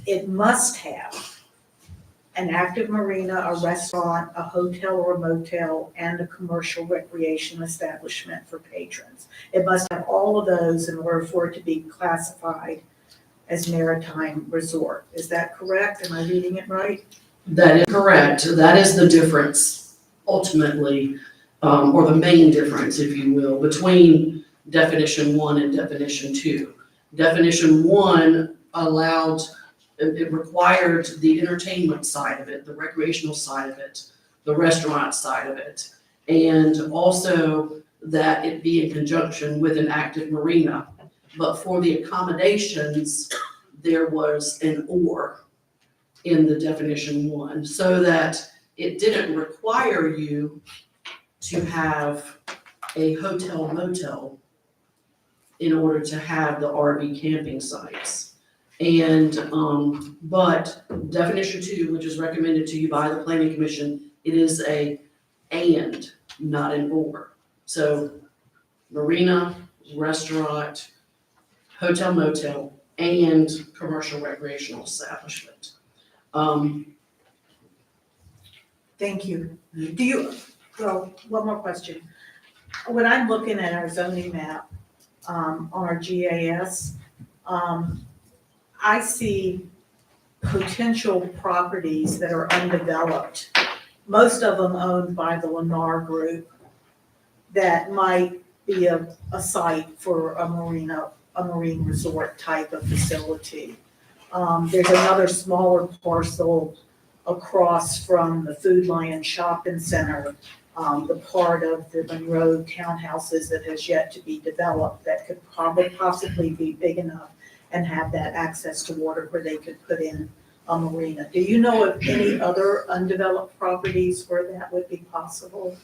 it must have an active marina, a restaurant, a hotel or a motel, and a commercial recreation establishment for patrons. It must have all of those in order for it to be classified as maritime resort. Is that correct? Am I reading it right? That is correct. That is the difference ultimately, or the main difference, if you will, between definition 1 and definition 2. Definition 1 allowed, it required the entertainment side of it, the recreational side of it, the restaurant side of it, and also that it be in conjunction with an active marina. But for the accommodations, there was an or in the definition 1, so that it didn't require you to have a hotel motel in order to have the RV camping sites. And, but definition 2, which is recommended to you by the planning commission, it is a and, not an or. So marina, restaurant, hotel motel, and commercial recreational establishment. Thank you. Do you, well, one more question. When I'm looking at our zoning map, on our GIS, I see potential properties that are undeveloped, most of them owned by the Lennar Group, that might be a site for a marine resort type of facility. There's another smaller parcel across from the Food Lion Shopping Center, the part of the Monroe townhouses that has yet to be developed that could possibly be big enough and have that access to water where they could put in a marina. Do you know of any other undeveloped properties where that would be possible?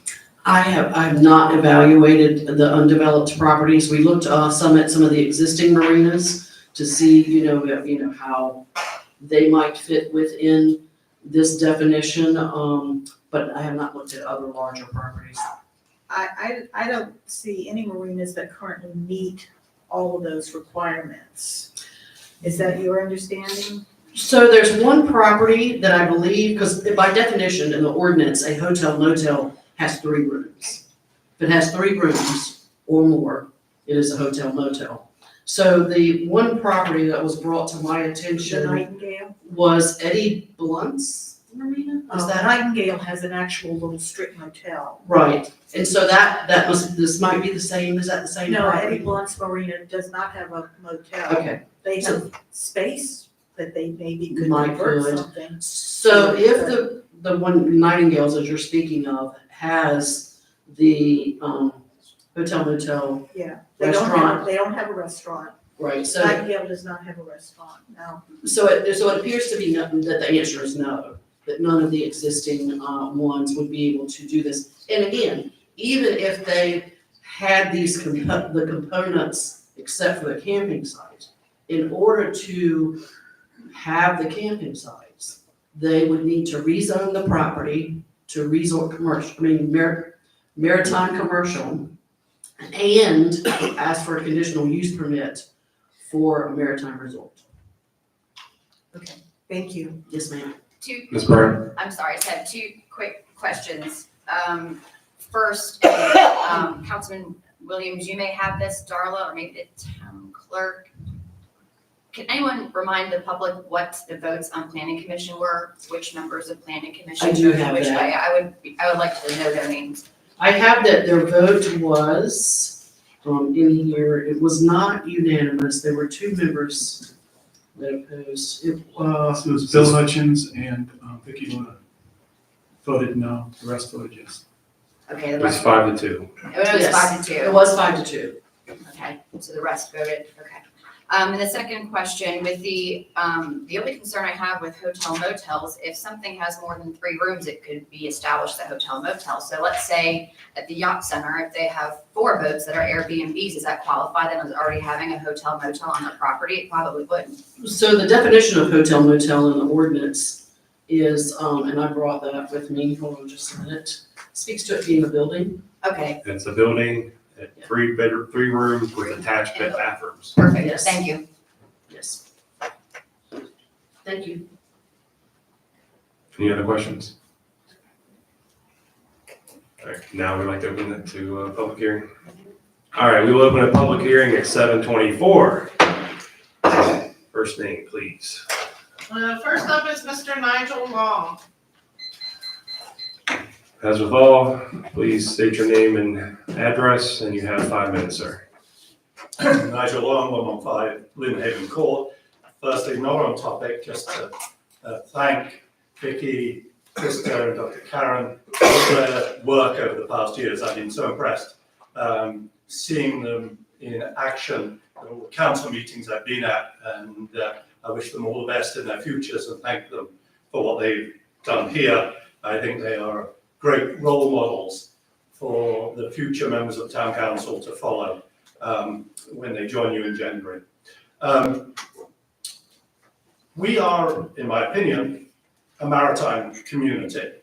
I have not evaluated the undeveloped properties. We looked some at some of the existing marinas to see, how they might fit within this definition, but I have not looked at other larger properties. I don't see any marinas that currently meet all of those requirements. Is that your understanding? So there's one property that I believe, because by definition in the ordinance, a hotel motel has 3 rooms. If it has 3 rooms or more, it is a hotel motel. So the one property that was brought to my The attention Nightingale? was Eddie Blunt's marina? Is that Nightingale has an actual little strip motel. right? And so this might be the same, is that the same No, property? Eddie Blunt's Marina does not have a motel. Okay, They have space that they maybe could Might convert could. something. so if the one Nightingales that you're speaking of has the hotel motel, Yeah, Restaurant. they don't have a restaurant. right, so Nightingale does not have a restaurant, no. So it appears to be nothing, that the answer is no, that none of the existing ones would be able to do this. And again, even if they had the components except for the camping site, in order to have the camping sites, they would need to rezone the property to maritime commercial, and ask for a conditional use permit for a maritime resort. Okay, thank you. Yes, ma'am. Ms. Byrne? I'm sorry, I just have 2 quick questions. First, Councilman Williams, you may have this, Darla, or maybe the town clerk. Can anyone remind the public what the votes on planning commission were? Which members of planning commission I do voted have which that. way? I would like to know their names. I have that their vote was, in here, it was not unanimous, there were 2 members that opposed. So it was Bill Hutchins and Vicki Luna voted no, the rest voted yes. Okay, the It was rest. 5-2. It was Yes, 5-2. It was 5-2. Okay, so the rest voted, okay. And the second question, with the only concern I have with hotel motels, if something has more than 3 rooms, it could be established as a hotel motel. So let's say at the yacht center, if they have 4 boats that are Airbnbs, does that qualify them as already having a hotel motel on their property? It probably wouldn't. So the definition of hotel motel in the ordinance is, and I brought that up with me, hold on just a minute, speaks to it being a building. Okay, It's a building, 3 rooms with attached bathrooms. perfect, Yes. thank you. Yes. Thank you. Any other questions? All right, now we'd like to open it to a public hearing. All right, we will open a public hearing at 7:24. First name, please. First up is Mr. Nigel Long. As with all, please state your name and address, and you have 5 minutes, sir. Nigel Long, 115 Lynnhaven Court. Firstly, not on topic, just to thank Vicky, Krista, and Dr. Karen for their work over the past years. I've been so impressed seeing them in action at all the council meetings I've been at, and I wish them all the best in their futures and thank them for what they've done here. I think they are great role models for the future members of town council to follow when they join you in January. We are, in my opinion, a maritime community.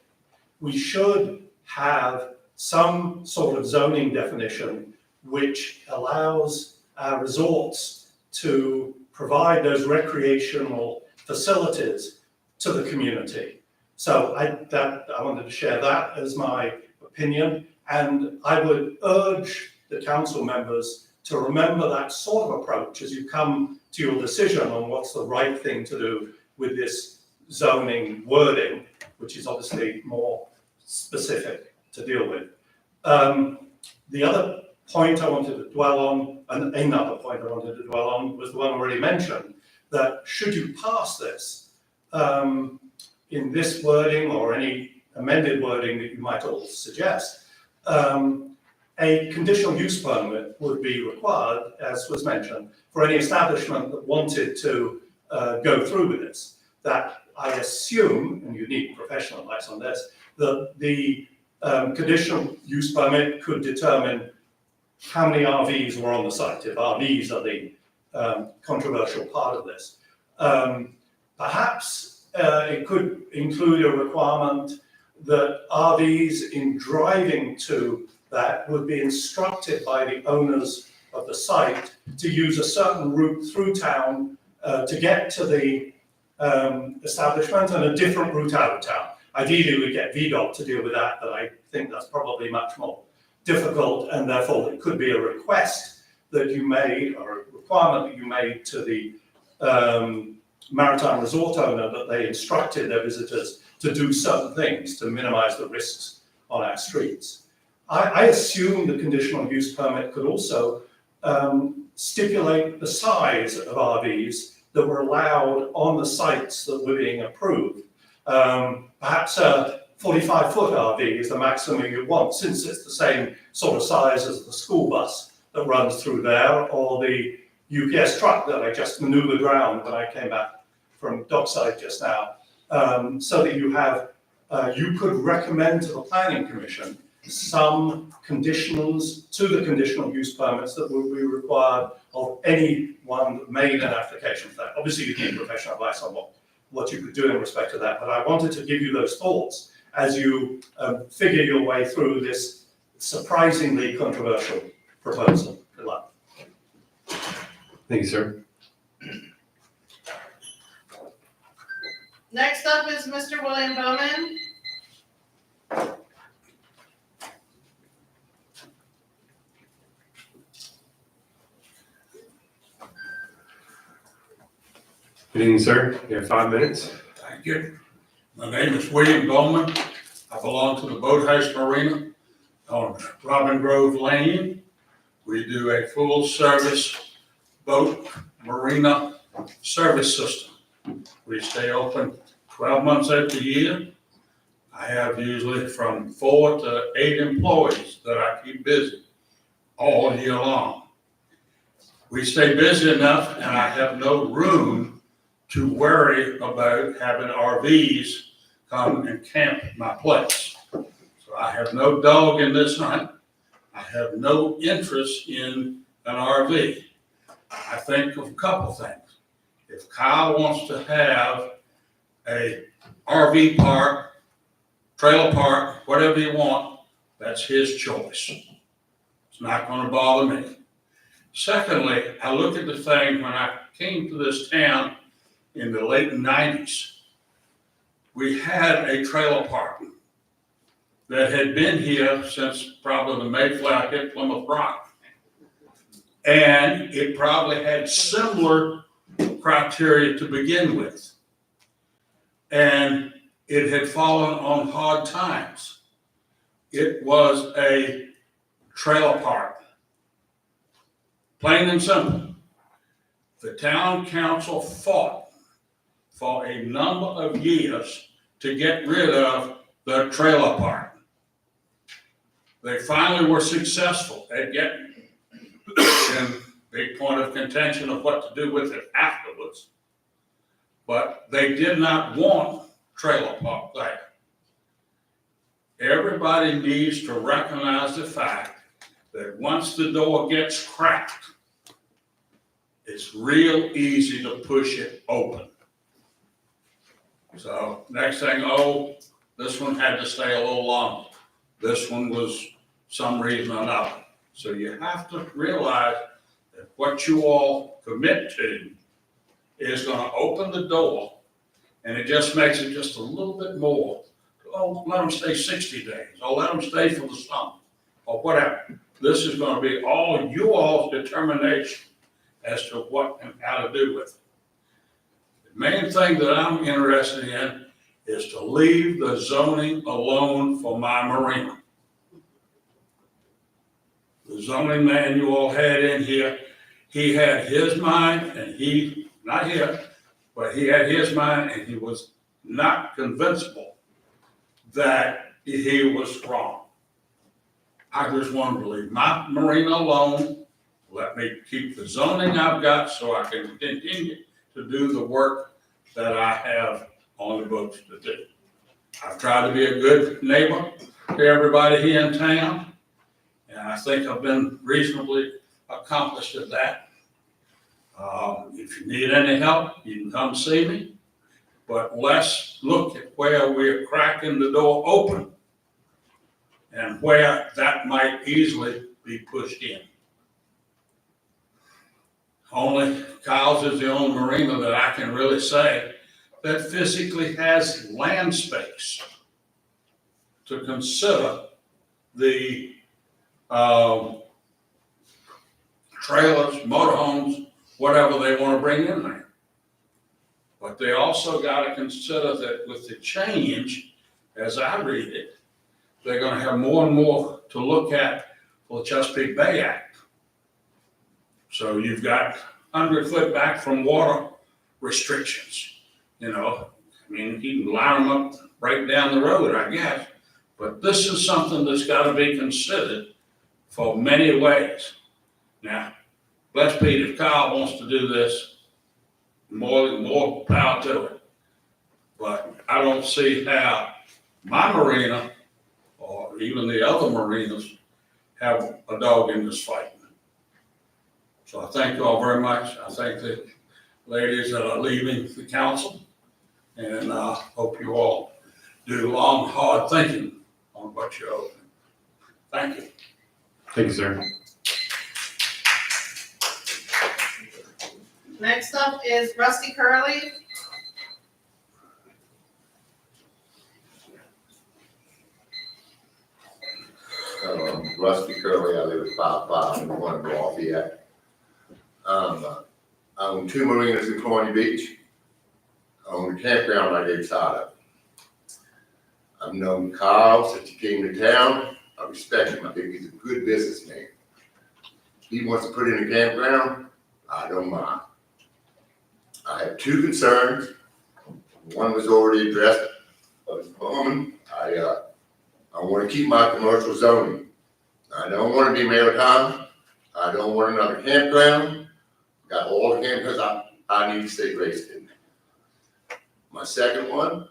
We should have some sort of zoning definition which allows our resorts to provide those recreational facilities to the community. So I wanted to share that as my opinion, and I would urge the council members to remember that sort of approach as you come to your decision on what's the right thing to do with this zoning wording, which is obviously more specific to deal with. The other point I wanted to dwell on, and another point I wanted to dwell on, was the one already mentioned, that should you pass this in this wording or any amended wording that you might all suggest, a conditional use permit would be required, as was mentioned, for any establishment that wanted to go through with this. That I assume, and you need professional advice on this, that the conditional use permit could determine how many RVs were on the site, if RVs are the controversial part of this. Perhaps it could include a requirement that RVs in driving to that would be instructed by the owners of the site to use a certain route through town to get to the establishment and a different route out of town. Ideally, we get VDOT to deal with that, but I think that's probably much more difficult, and therefore it could be a request that you made or a requirement that you made to the maritime resort owner that they instructed their visitors to do certain things to minimize the risks on our streets. I assume the conditional use permit could also stipulate the size of RVs that were allowed on the sites that were being approved. Perhaps a 45-foot RV is the maximum you want, since it's the same sort of size as the school bus that runs through there, or the UPS truck that I just maneuvered around when I came back from Dockside just now, so that you have, you could recommend to the planning commission some conditions to the conditional use permits that would be required of anyone that made an application for that. Obviously, you need professional advice on what you could do in respect to that, but I wanted to give you those thoughts as you figure your way through this surprisingly controversial proposal. Good luck. Thank you, sir. Next up is Mr. William Bowman. Good evening, sir. You have 5 minutes. Thank you. My name is William Bowman. I belong to the Boathouse Marina on Robin Grove Lane. We do a full-service boat marina service system. We stay open 12 months out the year. I have usually from 4 to 8 employees that I keep busy all year long. We stay busy enough, and I have no room to worry about having RVs come and camp at my place. So I have no dog in this hunt. I have no interest in an RV. I think of a couple things. If Kyle wants to have a RV park, trailer park, whatever you want, that's his choice. It's not gonna bother me. Secondly, I look at the thing when I came to this town in the late 90s, we had a trailer park that had been here since probably the Mayflower hit Plymouth Rock. And it probably had similar criteria to begin with. And it had fallen on hard times. It was a trailer park. Plain and simple. The town council fought for a number of years to get rid of the trailer park. They finally were successful at getting in big point of contention of what to do with it afterwards. But they did not want trailer park there. Everybody needs to recognize the fact that once the door gets cracked, it's real easy to push it open. So next thing, oh, this one had to stay a little longer. This one was some reason or another. So you have to realize that what you all commit to is gonna open the door, and it just makes it just a little bit more. Oh, let them stay 60 days, or let them stay for the summer, or whatever. This is gonna be all you all's determination as to what and how to do with it. The main thing that I'm interested in is to leave the zoning alone for my marina. The zoning man you all had in here, he had his mind, and he, not here, but he had his mind, and he was not convincible that he was wrong. I just wanted to leave my marina alone, let me keep the zoning I've got so I can continue to do the work that I have on the books to do. I've tried to be a good neighbor to everybody here in town, and I think I've been reasonably accomplished at that. If you need any help, you can come see me, but let's look at where we're cracking the door open and where that might easily be pushed in. Only Kyle's is the only marina that I can really say that physically has land space to consider the trailers, motorhomes, whatever they want to bring in there. But they also got to consider that with the change, as I read it, they're going to have more and more to look at for the Chesapeake Bay Act. So you've got 100-foot back from water restrictions. You know, I mean, you can line them up right down the road, I guess. But this is something that's got to be considered for many ways. Now, bless Pete, if Kyle wants to do this, more power to it. But I don't see how my marina or even the other marinas have a dog in this fight. So I thank you all very much. I thank the ladies that are leaving the council, and I hope you all do long, hard thinking on what you're opening. Thank you. Thank you, sir. Next up is Rusty Curley. Rusty Curley, I live at 5501 Lafayette. I own 2 marinas in Colony Beach. I own a campground right inside of it. I've known Kyle since he came to town. I respect him. I think he's a good businessman. If he wants to put in a campground, I don't mind. I have 2 concerns. One was already addressed by Mr. Bowman. I want to keep my commercial zoning. I don't want to be maritime. I don't want another campground. Got all the campgrounds I need to stay raced in. My second one,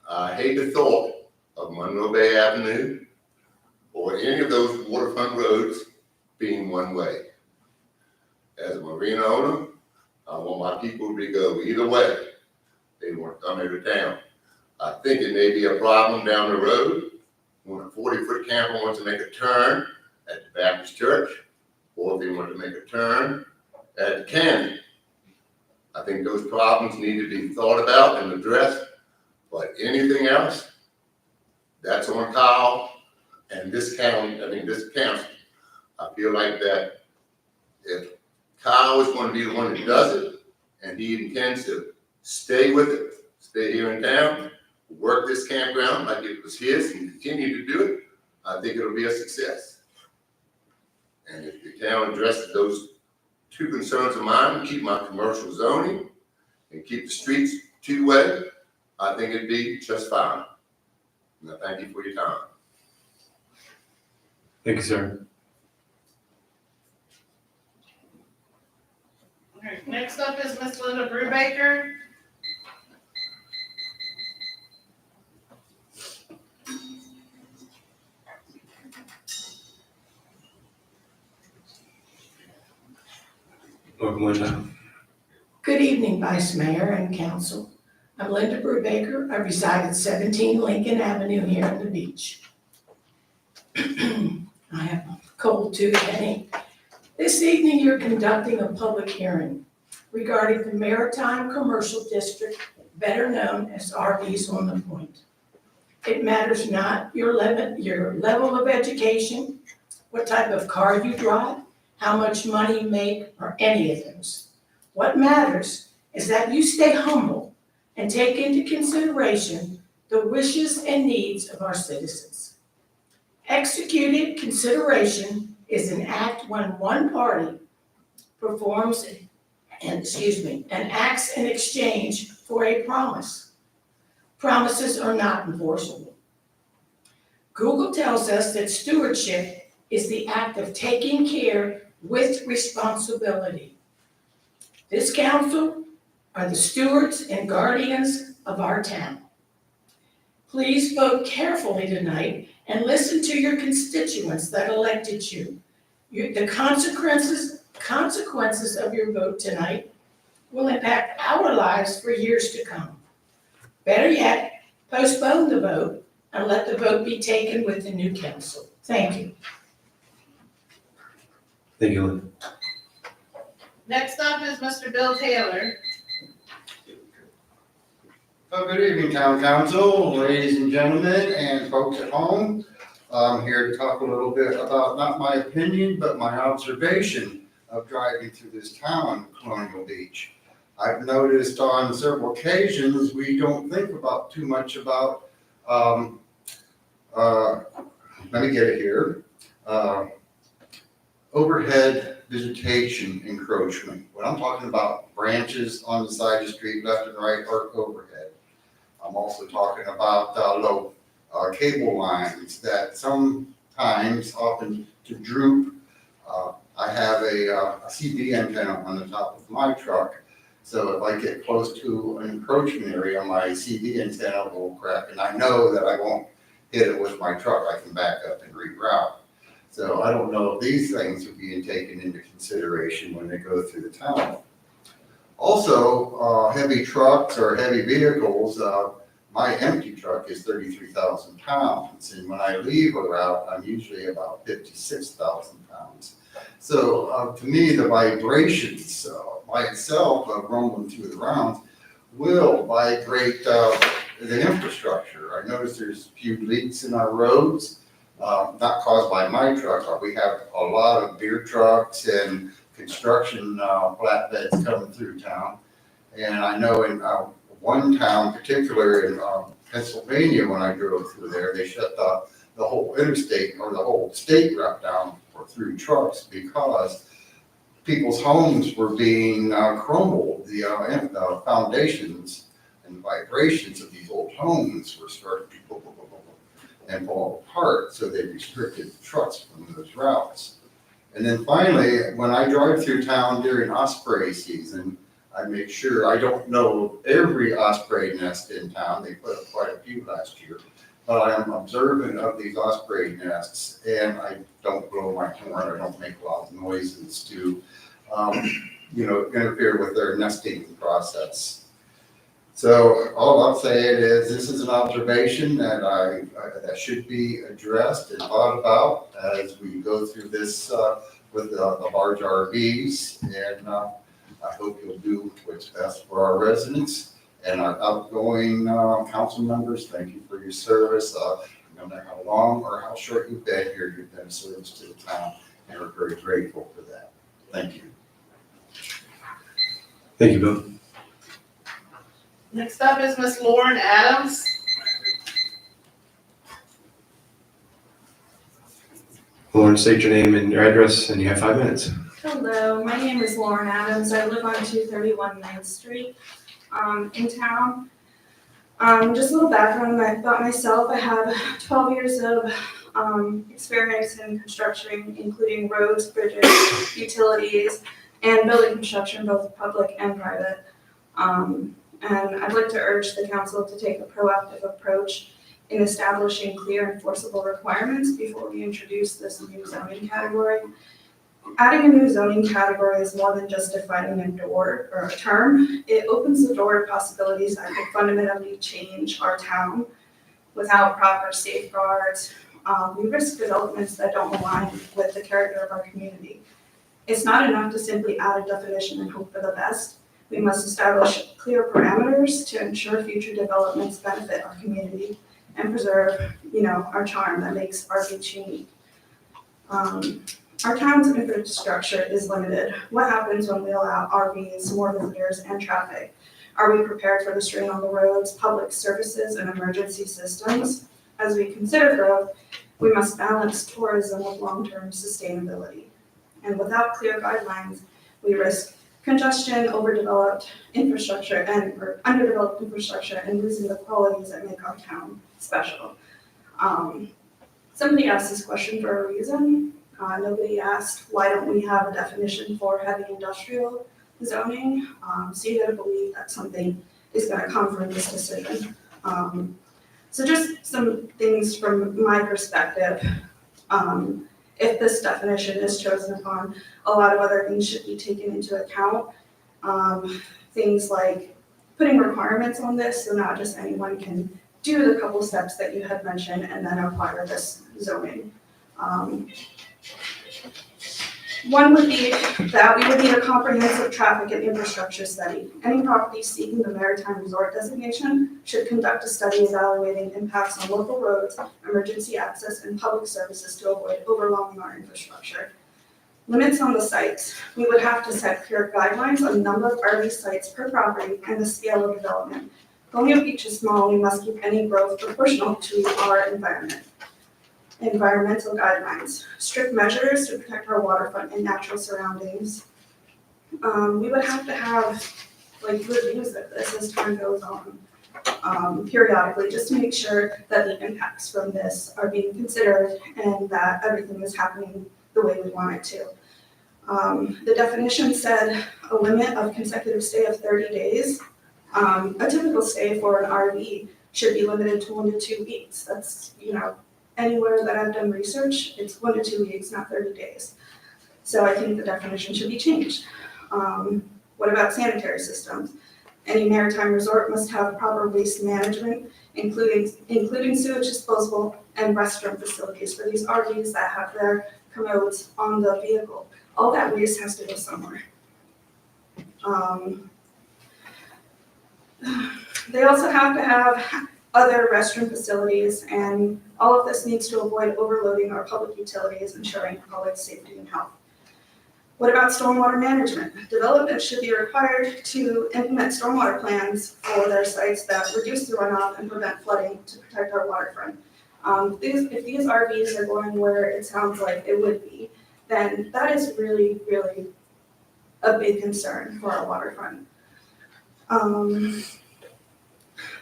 I hate the thought of Monroe Bay Avenue or any of those waterfront roads being one way. As a marina owner, I want my people to go either way. They want to come into town. I think it may be a problem down the road when a 40-foot camper wants to make a turn at the Baptist church, or if they want to make a turn at the canyon. I think those problems need to be thought about and addressed, but anything else, that's on Kyle and this county, this council. I feel like that if Kyle is going to be the one that does it, and he intends to stay with it, stay here in town, work this campground like it was his and continue to do it, I think it'll be a success. And if the town addresses those two concerns of mine, keep my commercial zoning and keep the streets two-way, I think it'd be just fine. And I thank you for your time. Thank you, sir. Okay, next up is Miss Linda Brubaker. Welcome, Linda. Good evening, Vice Mayor and Council. I'm Linda Brubaker. I reside at 17 Lincoln Avenue here in the Beach. I have a cold too, Kenny. This evening, you're conducting a public hearing regarding the Maritime Commercial District, better known as RVs on the Point. It matters not your level of education, what type of car you drive, how much money you make, or any of those. What matters is that you stay humble and take into consideration the wishes and needs of our citizens. Executed consideration is an act when one party performs and acts in exchange for a promise. Promises are not enforceable. Google tells us that stewardship is the act of taking care with responsibility. This council are the stewards and guardians of our town. Please vote carefully tonight and listen to your constituents that elected you. The consequences of your vote tonight will impact our lives for years to come. Better yet, postpone the vote and let the vote be taken with the new council. Thank you. Thank you, Linda. Next up is Mr. Bill Taylor. Good evening, Town Council, ladies and gentlemen, and folks at home. I'm here to talk a little bit about not my opinion, but my observation of driving through this town, Colonial Beach. I've noticed on several occasions, we don't think about too much about, let me get it here, overhead vegetation encroachment. When I'm talking about branches on the side of the street, left and right, or overhead. I'm also talking about low cable lines that sometimes often to droop. I have a CD antenna on the top of my truck. So if I get close to an encroachment area, my CD antenna will crack, and I know that I won't hit it with my truck. I can back up and reroute. So I don't know if these things are being taken into consideration when they go through the town. Also, heavy trucks or heavy vehicles, my empty truck is 33,000 pounds. And when I leave a route, I'm usually about 56,000 pounds. So to me, the vibrations by itself of rumbling through the grounds will vibrate the infrastructure. I notice there's a few leaks in our roads, not caused by my truck, but we have a lot of beer trucks and construction flatbeds coming through town. And I know in one town, particular in Pennsylvania, when I drove through there, they shut the whole interstate or the whole state route down through trucks because people's homes were being crumbled. The foundations and vibrations of these old homes were starting to and fall apart, so they restricted the trucks from those routes. And then finally, when I drive through town during osprey season, I make sure, I don't know every osprey nest in town, they put up quite a few last year, but I am observant of these osprey nests, and I don't blow my horn, I don't make a lot of noises to, interfere with their nesting process. So all I'm saying is this is an observation that that should be addressed and thought about as we go through this with the large RVs. And I hope you'll do what's best for our residents and our outgoing council members. Thank you for your service. No matter how long or how short you've been here, you've been a service to the town, and we're very grateful for that. Thank you. Thank you, Bill. Next up is Miss Lauren Adams. Lauren, state your name and your address, and you have 5 minutes. Hello, my name is Lauren Adams. I live on 231 Ninth Street in town. Just a little background about myself. I have 12 years of experience in construction, including roads, bridges, utilities, and building construction, both public and private. And I'd like to urge the council to take a proactive approach in establishing clear enforceable requirements before we introduce this new zoning category. Adding a new zoning category is more than just defining a door or a term. It opens the door to possibilities that could fundamentally change our town without proper safeguards. We risk developments that don't align with the character of our community. It's not enough to simply add a definition and hope for the best. We must establish clear parameters to ensure future developments benefit our community and preserve, our charm that makes our beach unique. Our town's infrastructure is limited. What happens when we allow RVs, more visitors, and traffic? Are we prepared for the strain on the roads, public services, and emergency systems? As we consider growth, we must balance tourism with long-term sustainability. And without clear guidelines, we risk congestion, overdeveloped infrastructure, or underdeveloped infrastructure, and losing the qualities that make our town special. Somebody asked this question for a reason. Nobody asked, why don't we have a definition for heavy industrial zoning? So you gotta believe that something is gonna come from this decision. So just some things from my perspective. If this definition is chosen upon, a lot of other things should be taken into account. Things like putting requirements on this, so not just anyone can do the couple steps that you had mentioned and then acquire this zoning. One would be that we would need a comprehensive traffic and infrastructure study. Any property seeking the maritime resort designation should conduct a study evaluating impacts on local roads, emergency access, and public services to avoid overwhelming our infrastructure. Limits on the sites. We would have to set clear guidelines on the number of RV sites per property and the scale of development. Colonial Beach is small, we must keep any growth proportional to our environment. Environmental guidelines, strict measures to protect our waterfront and natural surroundings. We would have to have reviews of this as time goes on, periodically, just to make sure that the impacts from this are being considered and that everything is happening the way we want it to. The definition said a limit of consecutive stay of 30 days. A typical stay for an RV should be limited to 1 to 2 weeks. That's, anywhere that I've done research, it's 1 to 2 weeks, not 30 days. So I think the definition should be changed. What about sanitary systems? Any maritime resort must have proper waste management, including sewage disposal and restroom facilities for these RVs that have their commodes on the vehicle. All that waste has to go somewhere. They also have to have other restroom facilities, and all of this needs to avoid overloading our public utilities, ensuring public safety and health. What about stormwater management? Development should be required to implement stormwater plans for their sites that reduce the runoff and prevent flooding to protect our waterfront. If these RVs are going where it sounds like it would be, then that is really, really a big concern for our waterfront.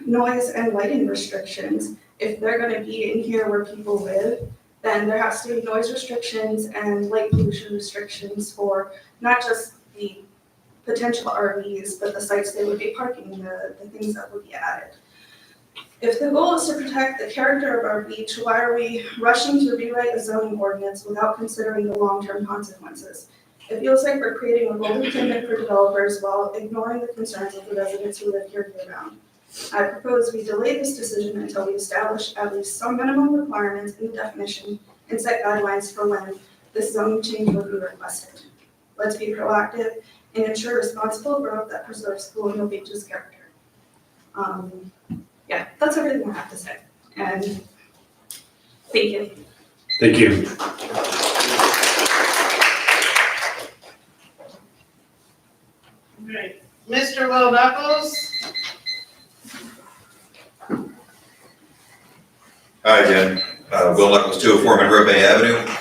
Noise and lighting restrictions. If they're gonna be in here where people live, then there has to be noise restrictions and light pollution restrictions for not just the potential RVs, but the sites they would be parking, the things that would be added. If the goal is to protect the character of our beach, why are we rushing to rewrite a zoning ordinance without considering the long-term consequences? It feels like we're creating a golden ticket for developers while ignoring the concerns of the residents who live here year-round. I propose we delay this decision until we establish at least some minimum requirements in the definition and set guidelines for when this zoning change will be requested. Let's be proactive and ensure responsible growth that preserves Colonial Beach's character. Yeah, that's everything I have to say, and thank you. Thank you. Great. Mr. Will Buckles? Hi again, Will Nichols, 204 Monroe Bay Avenue.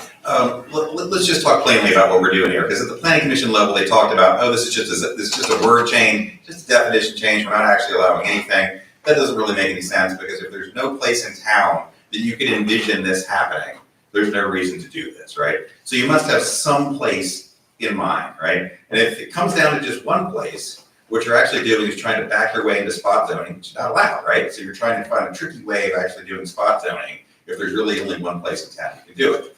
Let's just talk plainly about what we're doing here, because at the planning commission level, they talked about, oh, this is just a word change, just a definition change, we're not actually allowing anything. That doesn't really make any sense, because if there's no place in town that you could envision this happening, there's no reason to do this, right? So you must have some place in mind, right? And if it comes down to just one place, what you're actually doing is trying to back your way into spot zoning, which is not allowed, right? So you're trying to find a tricky way of actually doing spot zoning if there's really only one place in town you can do it.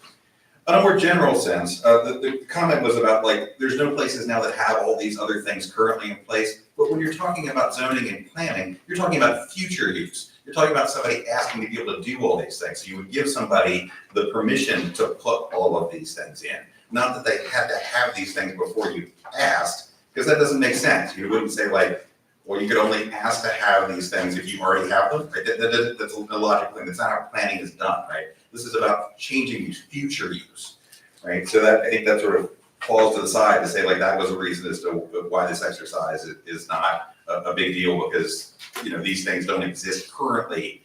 On a more general sense, the comment was about like, there's no places now that have all these other things currently in place. But when you're talking about zoning and planning, you're talking about future use. You're talking about somebody asking to be able to do all these things. So you would give somebody the permission to put all of these things in. Not that they had to have these things before you asked, because that doesn't make sense. You wouldn't say like, well, you could only ask to have these things if you already have them, right? That's a logical thing. That's not how planning is done, right? This is about changing use, future use, right? So that, I think that sort of falls to the side to say like that was a reason as to why this exercise is not a big deal, because, you know, these things don't exist currently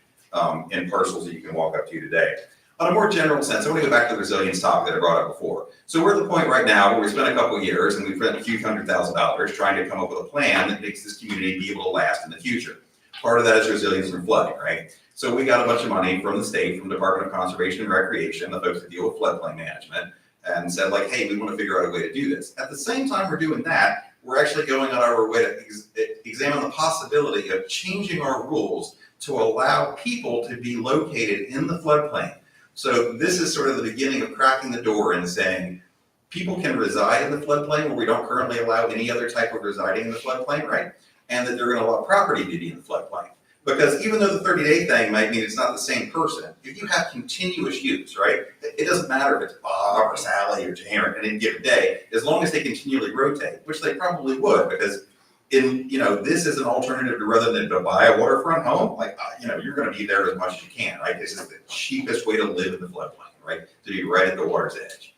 in parcels that you can walk up to today. On a more general sense, I want to go back to the resilience topic that I brought up before. So we're at the point right now where we spent a couple of years and we've spent a few $100,000 trying to come up with a plan that makes this community be able to last in the future. Part of that is resilience from flooding, right? So we got a bunch of money from the state, from the Department of Conservation and Recreation, the folks that deal with floodplain management, and said like, hey, we want to figure out a way to do this. At the same time we're doing that, we're actually going on our way to examine the possibility of changing our rules to allow people to be located in the floodplain. So this is sort of the beginning of cracking the door and saying, people can reside in the floodplain where we don't currently allow any other type of residing in the floodplain, right? And that they're going to allow property to be in the floodplain. Because even though the 30-day thing might mean it's not the same person, if you have continuous use, right? It doesn't matter if it's Bob or Sally or Jane or any given day, as long as they continually rotate, which they probably would, because this is an alternative to rather than to buy a waterfront home, like, you're going to be there as much as you can, right? This is the cheapest way to live in the floodplain, right? To be right at the water's edge.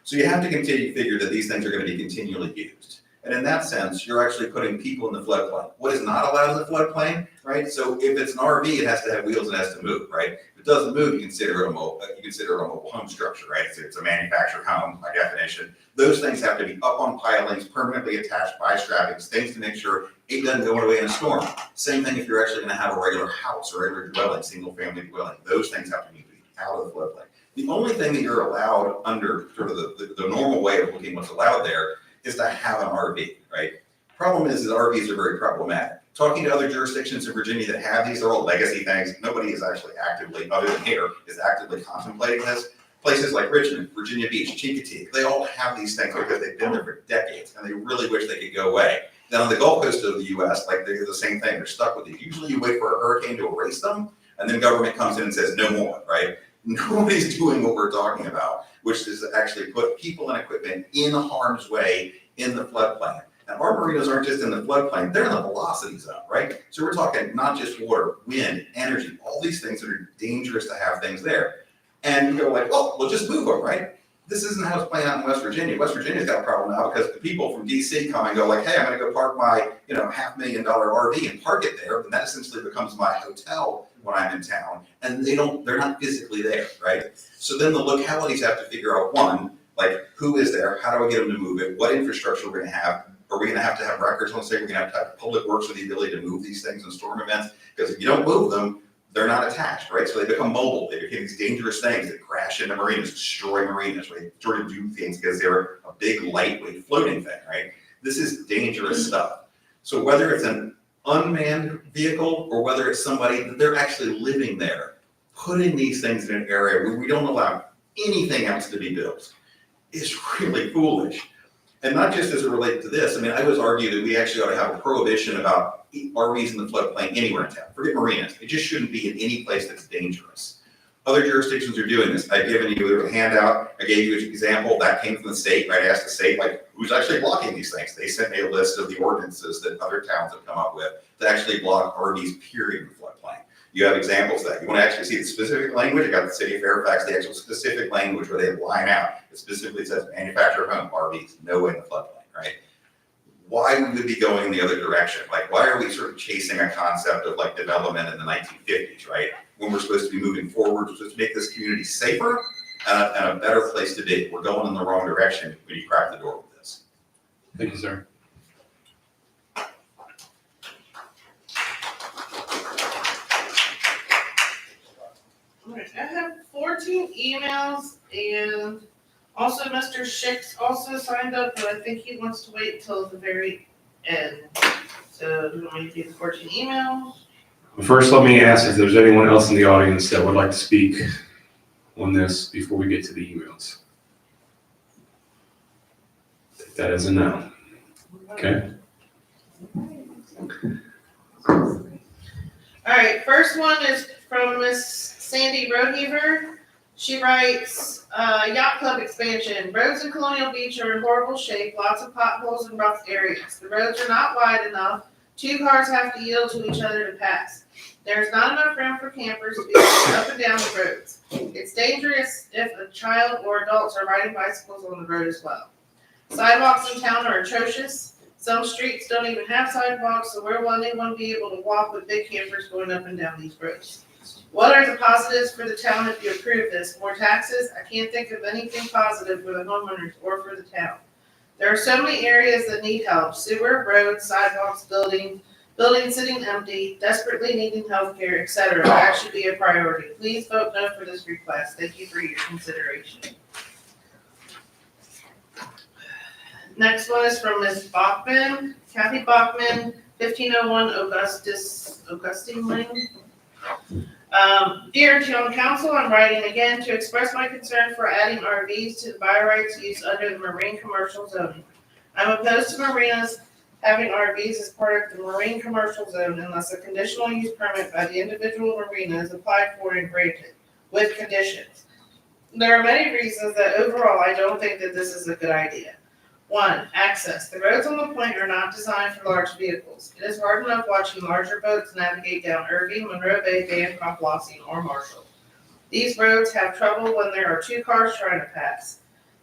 So you have to continue to figure that these things are going to be continually used. And in that sense, you're actually putting people in the floodplain. What is not allowed in the floodplain, right? So if it's an RV, it has to have wheels and it has to move, right? If it doesn't move, you consider it a mobile home structure, right? So it's a manufactured home by definition. Those things have to be up on pilings, permanently attached by strappings, things to make sure it doesn't go away in a storm. Same thing if you're actually going to have a regular house or regular dwelling, single family dwelling. Those things have to be out of the floodplain. The only thing that you're allowed under sort of the normal way of looking what's allowed there is to have an RV, right? Problem is RVs are very problematic. Talking to other jurisdictions in Virginia that have these, they're all legacy things. Nobody is actually actively, other than here, is actively contemplating this. Places like Richmond, Virginia Beach, Chincoteague, they all have these things because they've been there for decades and they really wish they could go away. Then on the Gulf Coast of the US, like they're the same thing, they're stuck with it. Usually you wait for a hurricane to erase them and then government comes in and says no more, right? Nobody's doing what we're talking about, which is to actually put people and equipment in harm's way in the floodplain. And our marinas aren't just in the floodplain, they're in the velocity zone, right? So we're talking not just water, wind, energy, all these things that are dangerous to have things there. And you go like, well, we'll just move them, right? This isn't how it's playing out in West Virginia. West Virginia's got a problem now because the people from DC come and go like, hey, I'm gonna go park my, $500,000 RV and park it there. And that essentially becomes my hotel when I'm in town. And they're not physically there, right? So then the localities have to figure out one, like who is there? How do I get them to move it? What infrastructure we're gonna have? Are we gonna have records on say we're gonna have to have public works with the ability to move these things in storm events? Because if you don't move them, they're not attached, right? So they become mobile. They become these dangerous things that crash into marinas, destroy marinas, right? Sort of do things because they're a big, lightweight floating thing, right? This is dangerous stuff. So whether it's an unmanned vehicle or whether it's somebody that they're actually living there, putting these things in an area where we don't allow anything else to be built is really foolish. And not just as it relates to this. I mean, I would argue that we actually ought to have a prohibition about RVs in the floodplain anywhere in town. Forget marinas. It just shouldn't be in any place that's dangerous. Other jurisdictions are doing this. I've given you a handout. I gave you an example. That came from the state. I asked the state, like, who's actually blocking these things? They sent me a list of the ordinances that other towns have come up with to actually block RVs, period, in the floodplain. You have examples of that. You want to actually see the specific language? I got the city of Fairfax, the actual specific language where they line out. It specifically says manufactured home RVs, no way in the floodplain, right? Why would we be going in the other direction? Like, why are we sort of chasing a concept of like development in the 1950s, right? When we're supposed to be moving forward, we're supposed to make this community safer and a better place to be. We're going in the wrong direction when you crack the door with this. Thank you, sir. Alright, I have 14 emails and also Mr. Schicks also signed up, but I think he wants to wait till the very end. So do you want me to do the 14 emails? First, let me ask if there's anyone else in the audience that would like to speak on this before we get to the emails. Take that as a no. Okay. Alright, first one is from Miss Sandy Roheaver. She writes, yacht club expansion. Roads in Colonial Beach are in horrible shape, lots of potholes and rough areas. The roads are not wide enough. 2 cars have to yield to each other to pass. There's not enough room for campers to be able up and down the roads. It's dangerous if a child or adults are riding bicycles on the road as well. Sidewalks in town are atrocious. Some streets don't even have sidewalks, so where will anyone be able to walk with big campers going up and down these roads? What are the positives for the town if you approve this? More taxes? I can't think of anything positive for the homeowners or for the town. There are so many areas that need help: sewer, roads, sidewalks, buildings sitting empty, desperately needing health care, etc. That should be a priority. Please vote no for this request. Thank you for your consideration. Next one is from Ms. Bachman, Kathy Bachman, 1501 Augustine Lane. Dear Town Council, I'm writing again to express my concern for adding RVs to the by rights use under the marine commercial zone. I'm opposed to marinas having RVs as part of the marine commercial zone unless a conditional use permit by the individual marina is applied for and granted, with conditions. There are many reasons that overall I don't think that this is a good idea. 1, access. The roads on the point are not designed for large vehicles. It is hard enough watching larger boats navigate down Irving, Monroe Bay, Bancroft, Lossing, or Marshall. These roads have trouble when there are 2 cars trying to pass.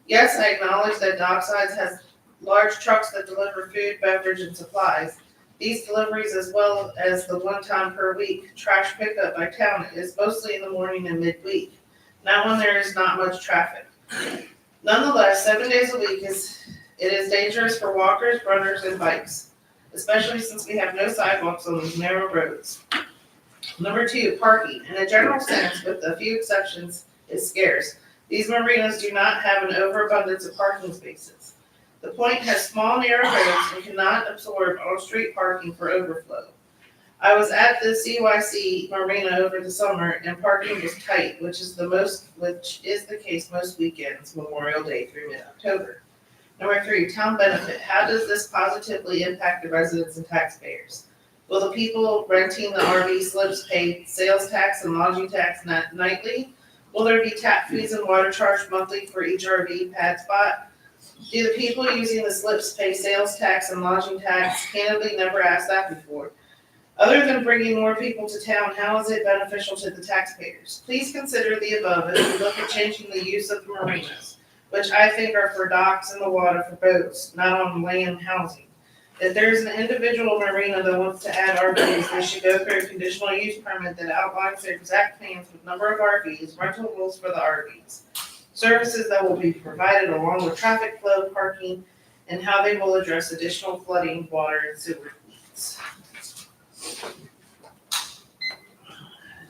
Yes, I acknowledge that Docksides has large trucks that deliver food, beverage, and supplies. These deliveries, as well as the 1 time per week trash pickup by town, is mostly in the morning and midweek, not when there is not much traffic. Nonetheless, 7 days a week it is dangerous for walkers, runners, and bikes, especially since we have no sidewalks on these narrow roads. Number 2, parking. In a general sense, with a few exceptions, is scarce. These marinas do not have an overabundance of parking spaces. The point has small, narrow roads and cannot absorb on-street parking for overflow. I was at the CYC Marina over the summer and parking was tight, which is the case most weekends, Memorial Day through mid-October. Number 3, town benefit. How does this positively impact the residents and taxpayers? Will the people renting the RV slips pay sales tax and lodging tax nightly? Will there be tap fees and water charged monthly for each RV pad spot? Do the people using the slips pay sales tax and lodging tax? Candidly, never asked that before. Other than bringing more people to town, how is it beneficial to the taxpayers? Please consider the above as we look at changing the use of the marinas, which I think are for docks in the water for boats, not on land housing. If there's an individual marina that wants to add RVs, they should go through a conditional use permit that outlines their exact plans with number of RVs, rental rules for the RVs, services that will be provided along with traffic flow, parking, and how they will address additional flooding, water, and sewer needs.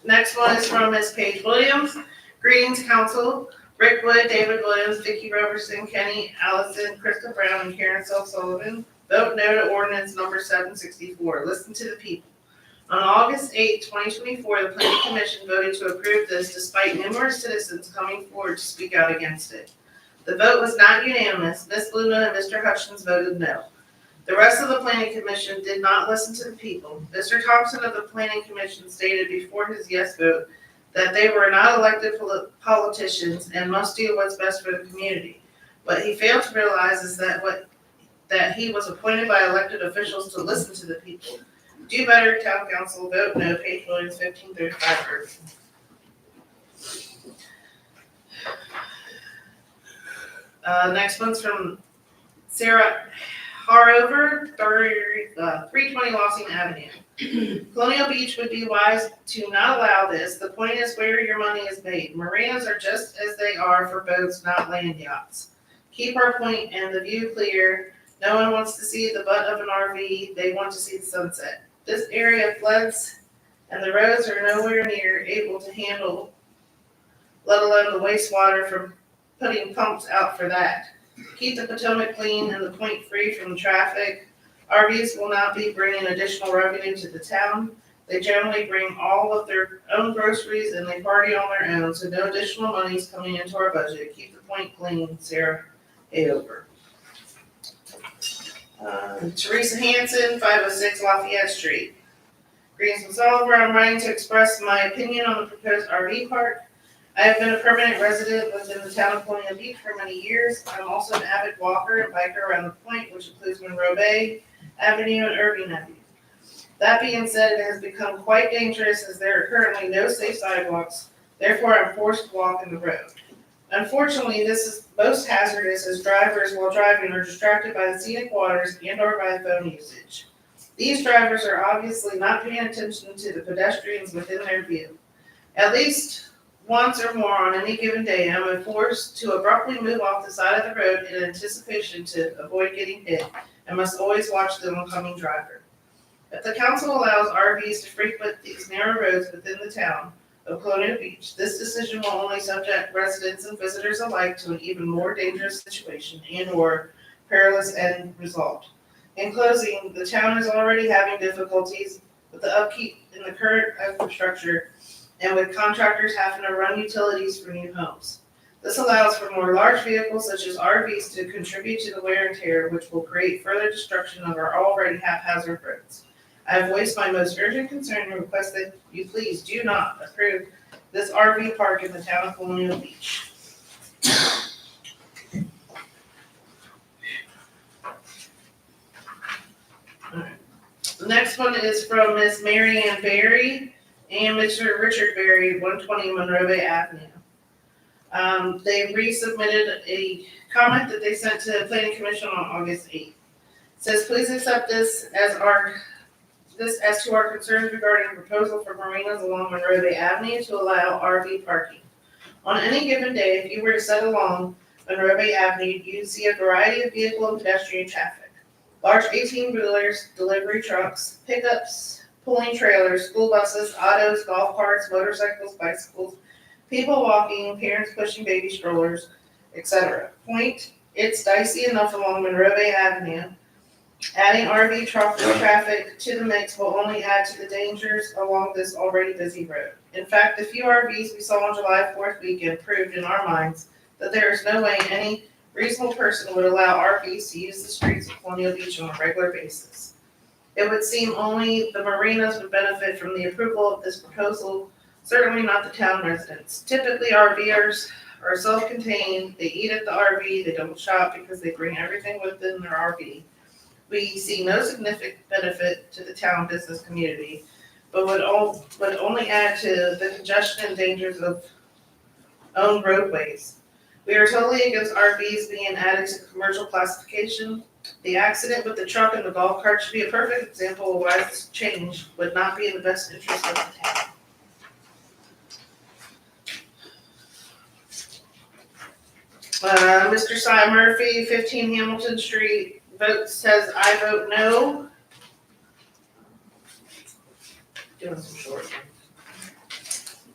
Next one is from Ms. Paige Williams. Greetings, Council. Rick Wood, David Williams, Vicki Robertson, Kenny Allison, Krista Brown, and Karen Sullivan. Vote no to ordinance number 764. Listen to the people. On August 8, 2024, the Planning Commission voted to approve this despite numerous citizens coming forward to speak out against it. The vote was not unanimous. Ms. Luna and Mr. Hutchins voted no. The rest of the Planning Commission did not listen to the people. Mr. Thompson of the Planning Commission stated before his yes vote that they were not elected politicians and must do what's best for the community. What he failed to realize is that he was appointed by elected officials to listen to the people. Do better, town council, vote no, page Williams, 1535 Irving. Next one's from Sarah Harover, 320 Lossing Avenue. Colonial Beach would be wise to not allow this. The point is where your money is made. Marinas are just as they are for boats, not land yachts. Keep our point and the view clear. No one wants to see the butt of an RV. They want to see the sunset. This area floods and the roads are nowhere near able to handle, let alone the wastewater from putting pumps out for that. Keep the Potomac clean and the point free from traffic. RVs will not be bringing additional revenue to the town. They generally bring all of their own groceries and they party on their own, so no additional money is coming into our budget. Keep the point clean, Sarah Hayover. Teresa Hanson, 506 Lafayette Street. Greetings, Ms. Oliver. I'm writing to express my opinion on the proposed RV park. I have been a permanent resident within the town of Colonial Beach for many years. I'm also an avid walker and biker around the point, which includes Monroe Bay Avenue and Irving Avenue. That being said, it has become quite dangerous as there are currently no safe sidewalks. Therefore, I'm forced to walk in the road. Unfortunately, this is most hazardous as drivers while driving are distracted by the scenic waters and/or by phone usage. These drivers are obviously not paying attention to the pedestrians within their view. At least once or more on any given day, I'm forced to abruptly move off the side of the road in anticipation to avoid getting hit and must always watch the oncoming driver. If the council allows RVs to frequent these narrow roads within the town of Colonial Beach, this decision will only subject residents and visitors alike to an even more dangerous situation and/or perilous end result. In closing, the town is already having difficulties with the upkeep in the current infrastructure and with contractors having to run utilities for new homes. This allows for more large vehicles such as RVs to contribute to the wear and tear, which will create further destruction of our already haphazard roads. I have voiced my most urgent concern and request that you please do not approve this RV park in the town of Colonial Beach. Alright. The next one is from Ms. Mary Ann Berry and Mr. Richard Berry, 120 Monroe Bay Avenue. They resubmitted a comment that they sent to the Planning Commission on August 8th. It says, please accept this as to our concerns regarding a proposal for marinas along Monroe Bay Avenue to allow RV parking. On any given day, if you were to set along Monroe Bay Avenue, you'd see a variety of vehicle and pedestrian traffic. Large 18-wheelers, delivery trucks, pickups, pulling trailers, school buses, autos, golf carts, motorcycles, bicycles, people walking, parents pushing baby strollers, etc. Point, it's dicey enough along Monroe Bay Avenue. Adding RV traffic to the mix will only add to the dangers along this already busy road. In fact, the few RVs we saw on July 4th weekend proved in our minds that there is no way any reasonable person would allow RVs to use the streets of Colonial Beach on a regular basis. It would seem only the marinas would benefit from the approval of this proposal, certainly not the town residents. Typically, RVers are self-contained, they eat at the RV, they don't shop because they bring everything within their RV. We see no significant benefit to the town business community, but would only add to the congestion and dangers of owned roadways. We are totally against RVs being added to commercial classification. The accident with the truck and the golf cart should be a perfect example of why this change would not be in the best interest of the town. Mr. Cy Murphy, 15 Hamilton Street, says I vote no. Doing some short.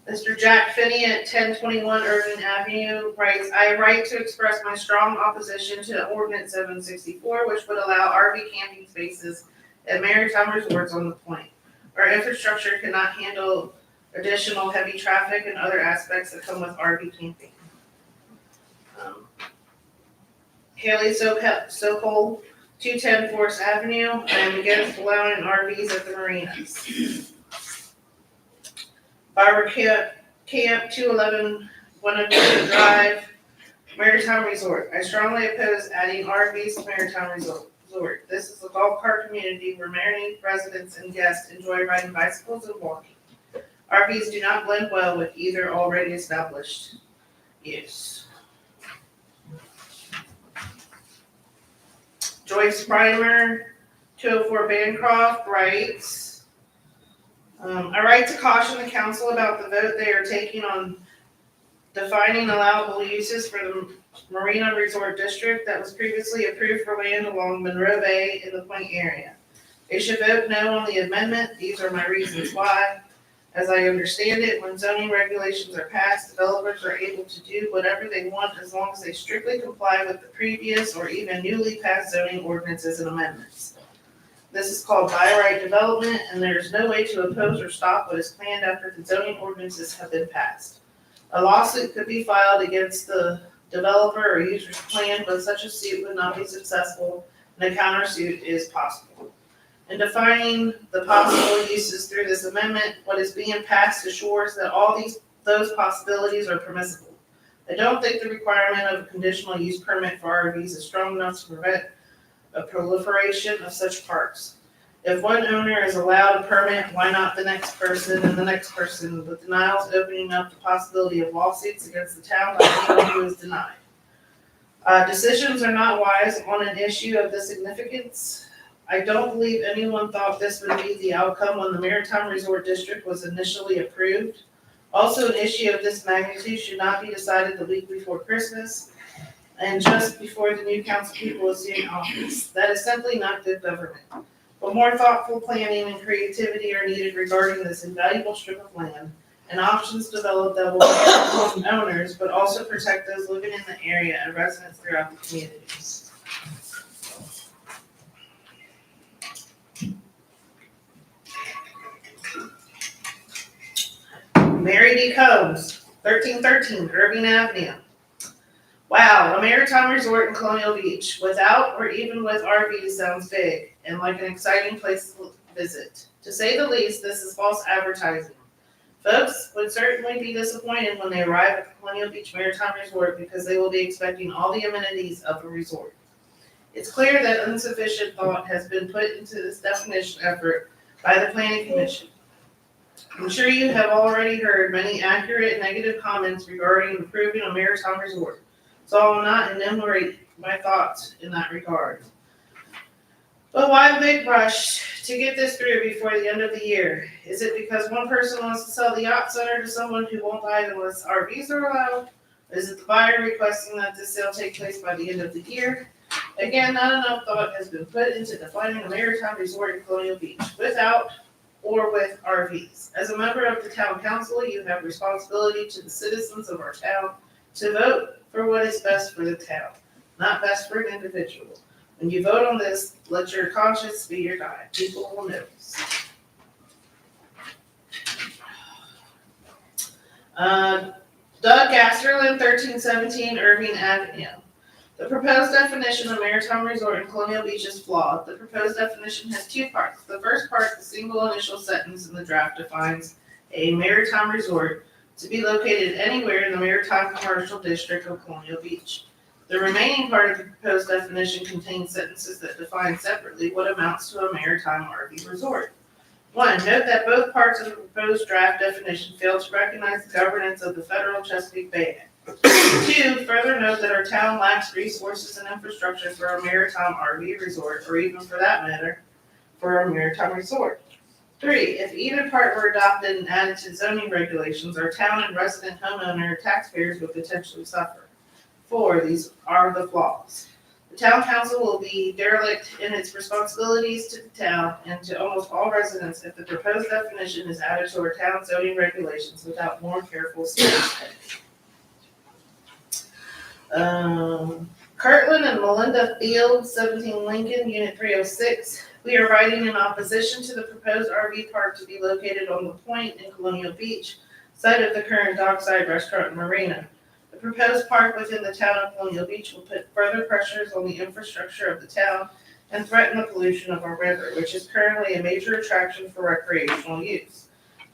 Mr. Jack Finney at 1021 Irving Avenue writes, I write to express my strong opposition to Ordinance 764, which would allow RV camping spaces at maritime resorts on the point. Our infrastructure cannot handle additional heavy traffic and other aspects that come with RV camping. Haley Sokol, 210 Forest Avenue. I am against allowing RVs at the marinas. Barbara Camp 211 Buenaventura Drive, Maritime Resort. I strongly oppose adding RVs to Maritime Resort. This is a golf cart community where many residents and guests enjoy riding bicycles and walking. RVs do not blend well with either already established use. Joyce Primer, 204 Bancroft, writes, I write to caution the council about the vote they are taking on defining allowable uses for the Marina Resort District that was previously approved for land along Monroe Bay in the Point area. They should vote no on the amendment. These are my reasons why. As I understand it, when zoning regulations are passed, developers are able to do whatever they want as long as they strictly comply with the previous or even newly passed zoning ordinances and amendments. This is called by right development, and there is no way to oppose or stop what is planned after the zoning ordinances have been passed. A lawsuit could be filed against the developer or user's plan, but such a suit would not be successful, and a countersuit is possible. In defining the possible uses through this amendment, what is being passed assures that all those possibilities are permissible. I don't think the requirement of a conditional use permit for RVs is strong enough to prevent a proliferation of such parks. If one owner is allowed a permit, why not the next person and the next person, with denials opening up the possibility of lawsuits against the town by anyone who is denied. Decisions are not wise on an issue of this significance. I don't believe anyone thought this would be the outcome when the Maritime Resort District was initially approved. Also, an issue of this magnitude should not be decided the week before Christmas and just before the new council people assume office. That is simply not good government. But more thoughtful planning and creativity are needed regarding this invaluable strip of land, and options developed that will protect owners, but also protect those living in the area and residents throughout the community. Mary D. Combs, 1313 Irving Avenue. Wow, a maritime resort in Colonial Beach, without or even with RVs sounds big and like an exciting place to visit. To say the least, this is false advertising. Folks would certainly be disappointed when they arrive at the Colonial Beach Maritime Resort because they will be expecting all the amenities of a resort. It's clear that insufficient thought has been put into this definition effort by the Planning Commission. I'm sure you have already heard many accurate and negative comments regarding improving a maritime resort, so I will not enumerate my thoughts in that regard. But why the big rush to get this through before the end of the year? Is it because one person wants to sell the yacht center to someone who won't buy it unless RVs are allowed? Is it the buyer requesting that this sale take place by the end of the year? Again, not enough thought has been put into defining a maritime resort in Colonial Beach, without or with RVs. As a member of the town council, you have responsibility to the citizens of our town to vote for what is best for the town, not best for an individual. When you vote on this, let your conscience be your guide. People will notice. Doug Gasterlin, 1317 Irving Avenue. The proposed definition of maritime resort in Colonial Beach is flawed. The proposed definition has two parts. The first part, the single initial sentence in the draft, defines a maritime resort to be located anywhere in the maritime commercial district of Colonial Beach. The remaining part of the proposed definition contains sentences that define separately what amounts to a maritime RV resort. 1. Note that both parts of the proposed draft definition fail to recognize the governance of the federal Chesapeake Bay Act. 2. Further note that our town lacks resources and infrastructure for a maritime RV resort, or even for that matter, for a maritime resort. 3. If either part were adopted and added to zoning regulations, our town and resident homeowner taxpayers would potentially suffer. 4. These are the flaws. The town council will be derelict in its responsibilities to the town and to almost all residents if the proposed definition is added to our town zoning regulations without more careful study. Kirtland and Melinda Field, 17 Lincoln, Unit 306. We are writing in opposition to the proposed RV park to be located on the Point in Colonial Beach, site of the current dockside restaurant and marina. The proposed park within the town of Colonial Beach will put further pressures on the infrastructure of the town and threaten the pollution of our river, which is currently a major attraction for recreational use.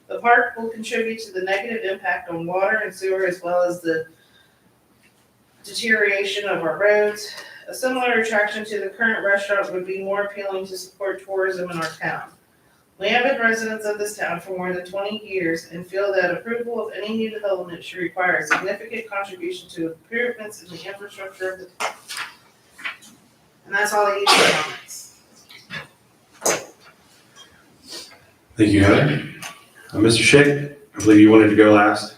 The park will contribute to the negative impact on water and sewer as well as the deterioration of our roads. A similar attraction to the current restaurant would be more appealing to support tourism in our town. We have been residents of this town for more than 20 years and feel that approval of any new development should require a significant contribution to improvements in the infrastructure of the town. And that's all I use for comments. Thank you, Heather. Mr. Schick, I believe you wanted to go last.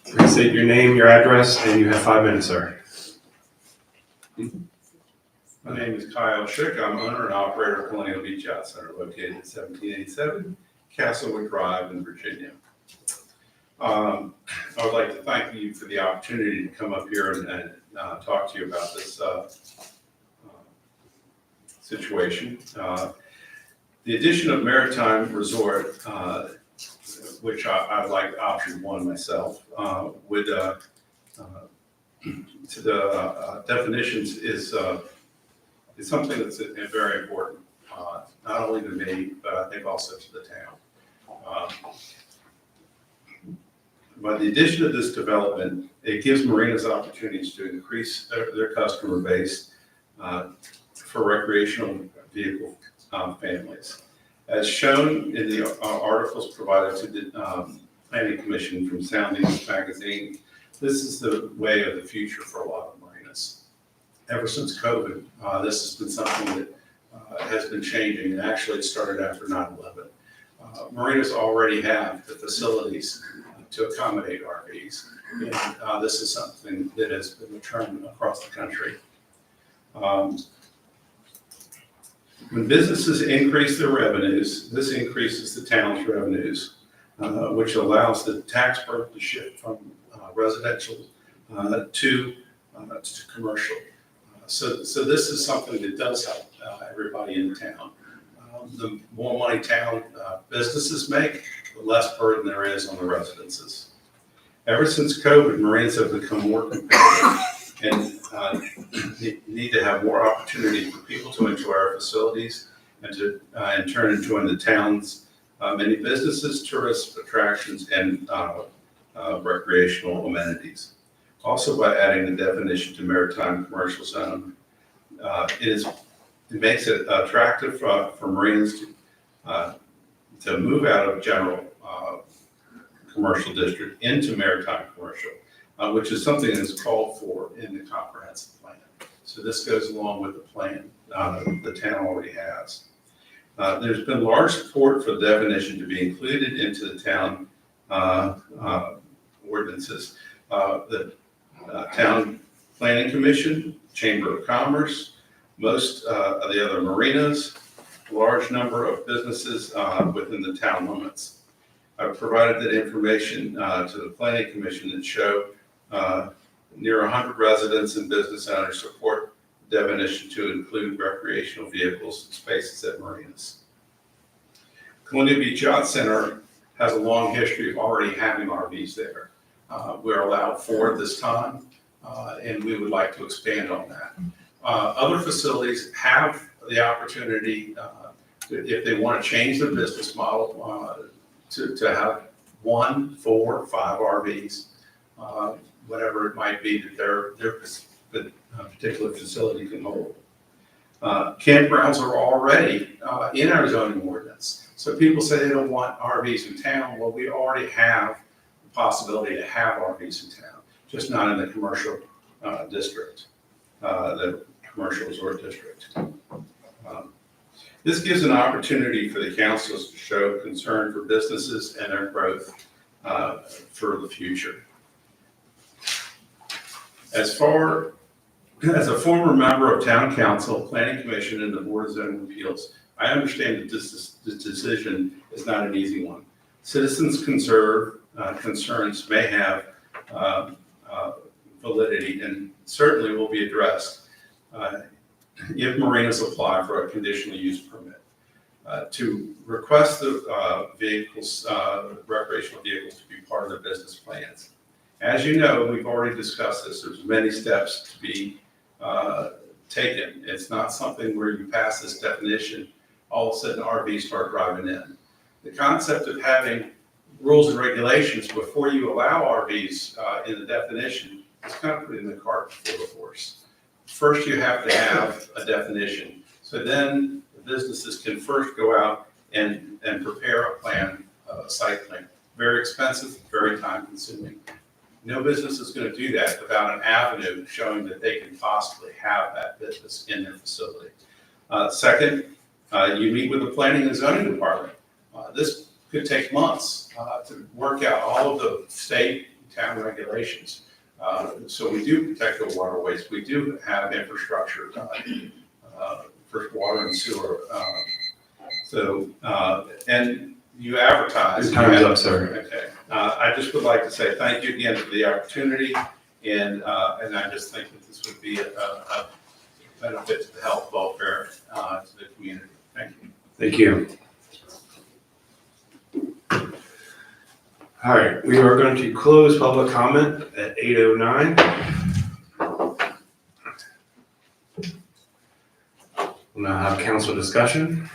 Please state your name, your address, and you have 5 minutes, sir. My name is Kyle Schick. I'm owner and operator of Colonial Beach Yacht Center located at 1787 Castlewood Drive in Virginia. I would like to thank you for the opportunity to come up here and talk to you about this situation. The addition of Maritime Resort, which I like option 1 myself, would to the definitions is something that's very important, not only to me, but I think also to the town. By the addition of this development, it gives marinas opportunities to increase their customer base for recreational vehicle families. As shown in the articles provided to the Planning Commission from Soundings Magazine, this is the way of the future for a lot of marinas. Ever since COVID, this has been something that has been changing, and actually it started after 9/11. Marinas already have the facilities to accommodate RVs, and this is something that has been a trend across the country. When businesses increase their revenues, this increases the town's revenues, which allows the tax burden to shift from residential to commercial. So this is something that does help everybody in town. The more money town businesses make, the less burden there is on the residences. Ever since COVID, marinas have become more competitive and need to have more opportunity for people to enjoy our facilities and to in turn enjoy the town's many businesses, tourist attractions, and recreational amenities. Also, by adding the definition to maritime commercial zone, it makes it attractive for marinas to move out of general commercial district into maritime commercial, which is something that's called for in the comprehensive plan. So this goes along with the plan the town already has. There's been large support for the definition to be included into the town ordinances. The Town Planning Commission, Chamber of Commerce, most of the other marinas, a large number of businesses within the town limits. I've provided that information to the Planning Commission that show near 100 residents and business owners support the definition to include recreational vehicles and spaces at marinas. Colonial Beach Yacht Center has a long history of already having RVs there. We're allowed 4 at this time, and we would like to expand on that. Other facilities have the opportunity, if they want to change their business model, to have 1, 4, 5 RVs, whatever it might be that their particular facility can hold. Campgrounds are already in our zoning ordinance. So people say they don't want RVs in town. Well, we already have the possibility to have RVs in town, just not in the commercial district, the commercial resort district. This gives an opportunity for the councils to show concern for businesses and their growth for the future. As a former member of Town Council, Planning Commission, and the Board of Zoning Appeals, I understand that this decision is not an easy one. Citizens' concerns may have validity and certainly will be addressed if marinas apply for a conditional use permit. To request the recreational vehicles to be part of their business plans. As you know, we've already discussed this. There's many steps to be taken. It's not something where you pass this definition, all of a sudden RVs start driving in. The concept of having rules and regulations before you allow RVs in the definition is kind of putting the cart before the horse. First, you have to have a definition. So then the businesses can first go out and prepare a plan, a site plan. Very expensive, very time consuming. No business is going to do that without an avenue showing that they can possibly have that business in their facility. Second, you meet with the planning and zoning department. This could take months to work out all of the state and town regulations. So we do protect the waterways. We do have infrastructure for water and sewer. And you advertise. Your time's up, sir. Okay. I just would like to say thank you again for the opportunity, and I just think that this would be a benefit to the health welfare to the community. Thank you. Thank you. All right, we are going to close public comment at 8:09. We'll now have council discussion.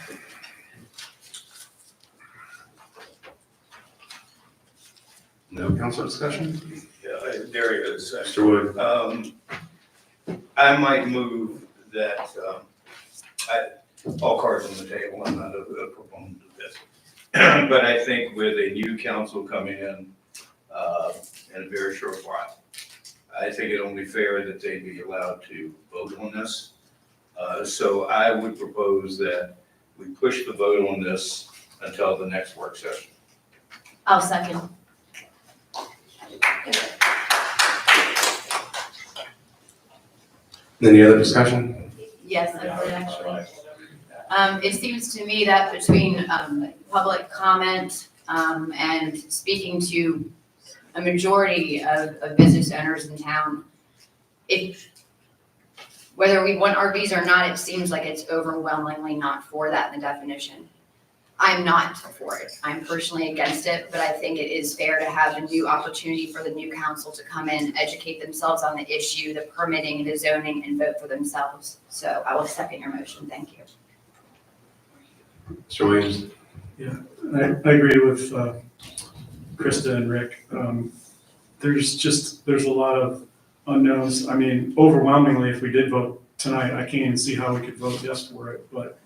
No council discussion? Yeah, there it is. Mr. Wood. I might move that, all cards on the table, I'm not a proponent of this. But I think with a new council coming in a very short while, I think it only fair that they be allowed to vote on this. So I would propose that we push the vote on this until the next work session. I'll second. Any other discussion? Yes, I would actually. It seems to me that between public comment and speaking to a majority of business owners in town, whether we want RVs or not, it seems like it's overwhelmingly not for that in the definition. I'm not for it. I'm personally against it, but I think it is fair to have a new opportunity for the new council to come in, educate themselves on the issue, the permitting, the zoning, and vote for themselves. So I will second your motion. Thank you. Mr. Williams? I agree with Krista and Rick. There's a lot of unknowns. I mean, overwhelmingly, if we did vote tonight, I can't even see how we could vote yes for it, but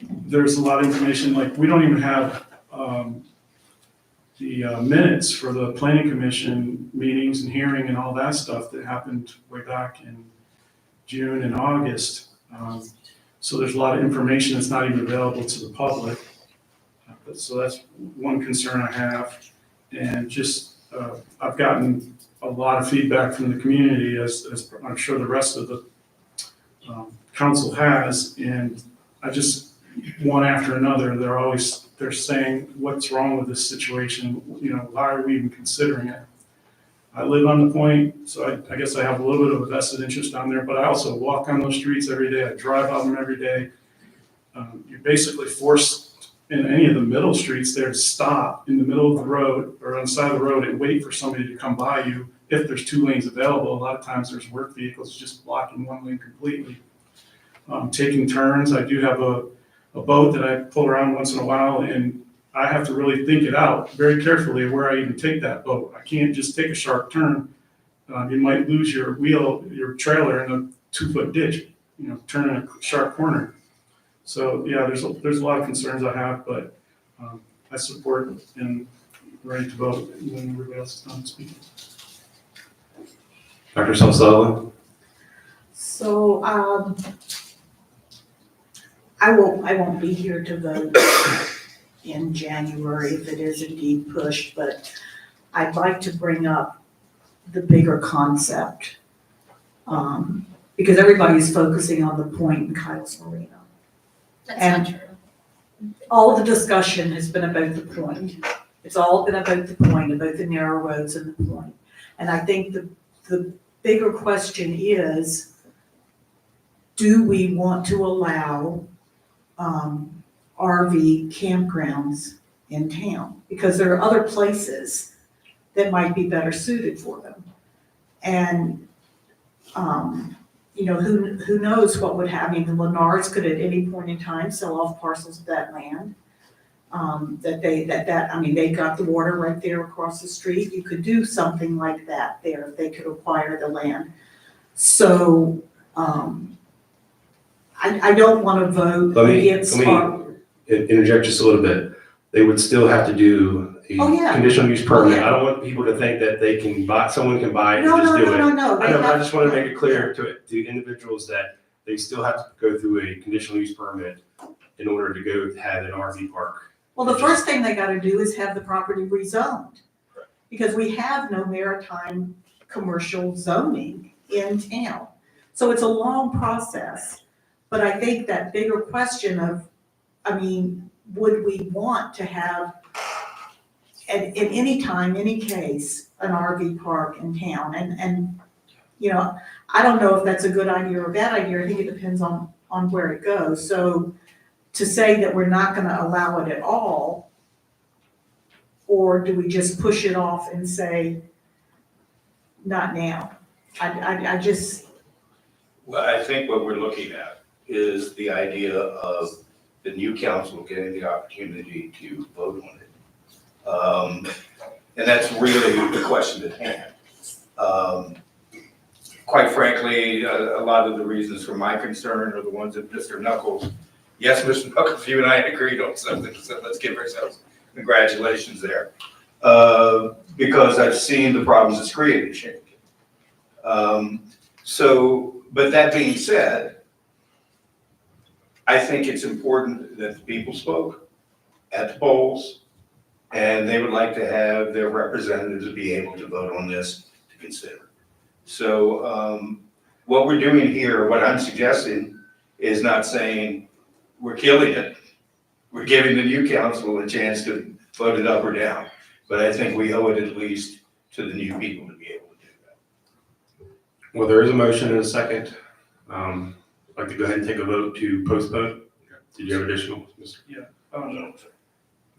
there's a lot of information, like we don't even have the minutes for the planning commission meetings and hearing and all that stuff that happened way back in June and August. So there's a lot of information that's not even available to the public. So that's one concern I have. And just, I've gotten a lot of feedback from the community, as I'm sure the rest of the council has, and I just, one after another, they're saying, what's wrong with this situation? You know, why are we even considering it? I live on the point, so I guess I have a little bit of a vested interest down there, but I also walk on those streets every day. I drive on them every day. You're basically forced in any of the middle streets there to stop in the middle of the road or on the side of the road and wait for somebody to come by you if there's 2 lanes available. A lot of times there's work vehicles just blocking 1 lane completely. Taking turns, I do have a boat that I pull around once in a while, and I have to really think it out very carefully where I even take that boat. I can't just take a sharp turn. You might lose your wheel, your trailer in a 2-foot ditch, turn in a sharp corner. So yeah, there's a lot of concerns I have, but I support and ready to vote when everybody else is done speaking. Dr. Sullivan? So, I won't be here to vote in January if it is indeed pushed, but I'd like to bring up the bigger concept. Because everybody's focusing on the point in Kyle's Marina. That's And not true. all the discussion has been about the point. It's all been about the point, about the narrow roads and the point. And I think the bigger question is, do we want to allow RV campgrounds in town? Because there are other places that might be better suited for them. And, you know, who knows what would happen, the Lennards could at any point in time sell off parcels of that land. I mean, they got the water right there across the street, you could do something like that there, they could acquire the land. So, I don't wanna vote Let me against our, interject just a little bit. They would still have to do Oh, yeah. a conditional use permit. Oh, yeah. I don't want people to think that they can buy, someone can buy it and no, just no, do no, it. no, no. I they know, but I have- just want to make it clear to individuals that they still have to go through a conditional use permit in order to go have an RV park. Well, the first thing they gotta do is have the property rezoned. Because we have no maritime commercial zoning in town. So it's a long process. But I think that bigger question of, I mean, would we want to have in any time, any case, an RV park in town? And, you know, I don't know if that's a good idea or a bad idea. I think it depends on where it goes. So to say that we're not gonna allow it at all, or do we just push it off and say, not now? I just, Well, I think what we're looking at is the idea of the new council getting the opportunity to vote on it. And that's really the question at hand. Quite frankly, a lot of the reasons for my concern are the ones that Mr. Knuckles, yes, Mr. Knuckles, you and I agreed on something, so let's give ourselves congratulations there. Because I've seen the problems it's created, Shane. But that being said, I think it's important that the people spoke at the polls, and they would like to have their representatives be able to vote on this to consider. So what we're doing here, what I'm suggesting, is not saying we're killing it. We're giving the new council a chance to vote it up or down. But I think we owe it at least to the new people to be able to do that. Well, there is a motion and a second. I'd like to go ahead and take a vote to postpone. Did you have additional, Mr.?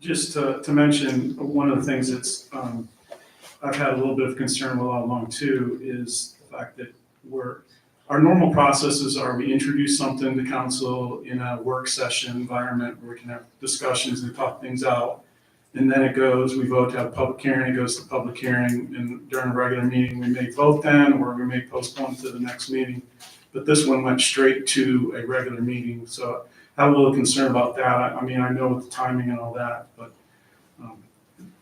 Just to mention, one of the things that's, I've had a little bit of concern with all along too, is the fact that our normal processes are we introduce something to council in a work session environment where we can have discussions and talk things out. And then it goes, we vote to have a public hearing, it goes to public hearing, and during a regular meeting, we may vote then, or we may postpone to the next meeting. But this one went straight to a regular meeting, so I have a little concern about that. I mean, I know the timing and all that, but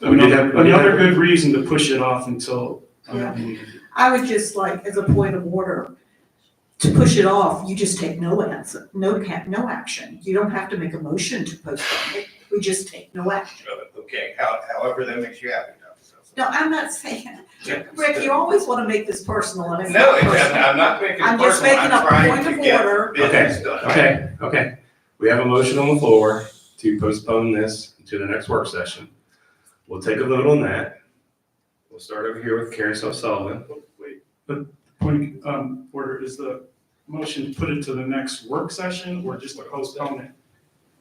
another good reason to push it off until another meeting. I would just like, as a point of order, to push it off, you just take no answer, no action. You don't have to make a motion to postpone it, we just take no action. Okay, however that makes you happy. No, I'm not saying, Rick, you always want to make this personal, and it's No, not personal. I'm not making it I'm just personal, making I'm a trying point to of get order. business done. Okay. We have a motion on the floor to postpone this to the next work session. We'll take a vote on that. We'll start over here with Karen Sullivan. Wait, but point of order, is the motion to put it to the next work session or just to postpone it?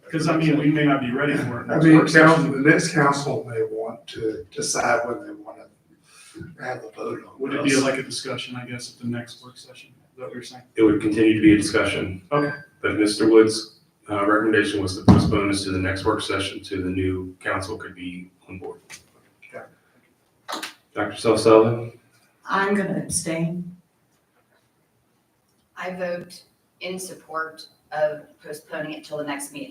Because I mean, we may not be ready for it. I mean, the next council may want to decide when they want to have the vote on. Would it be like a discussion, I guess, at the next work session? Is that what you're saying? It would continue to be a discussion. Okay. But Mr. Wood's recommendation was to postpone this to the next work session to the new council could be on board. Okay. Dr. Sullivan? I'm gonna abstain. I vote in support of postponing it till the next meeting.